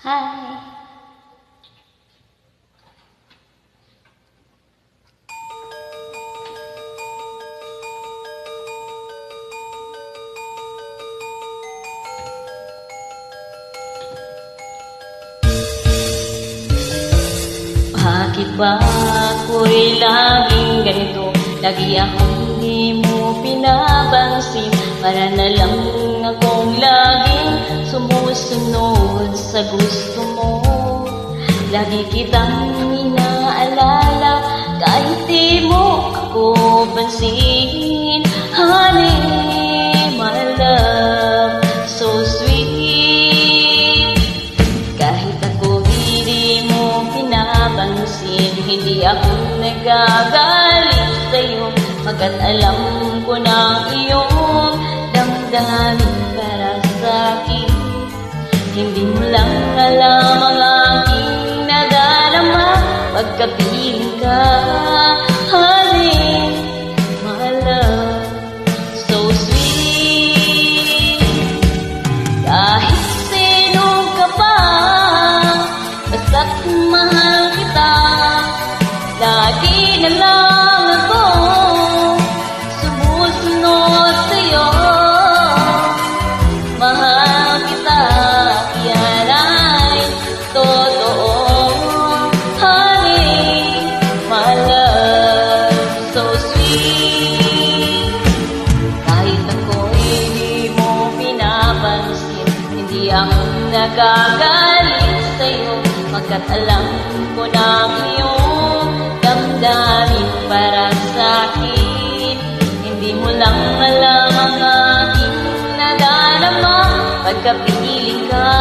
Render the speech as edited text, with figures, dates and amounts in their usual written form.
Hi! Bakit ba ako'y laging ganito? Lagi akong di mo pinapansin. Para na lang akong laging sumusunod sa gusto mo. Lagi kitang inaalala kahit di mo ako pansin. Honey, my love, so sweet. Kahit ako di mo pinapansin, hindi ako nagagalit sa'yo, pagkat alam ko na iyong damdamin para sa'kin. Hindi mo lang alam ang aking nadarama pagkapiling ka. Honey, my love, so sweet. Kahit sino ka pa, basta't mahal kita, lagi na lang ako sumusunod sa'yo. Mahal kita, yan ay totoo. Honey, my love, so sweet. Kahit ako'y di mo pinapansin, hindi ako nagagalit sa'yo, pagkat alam ko na iyong damdamin para sa'kin. Hindi mo lang alam ang aking nadarama pagkapiling ka.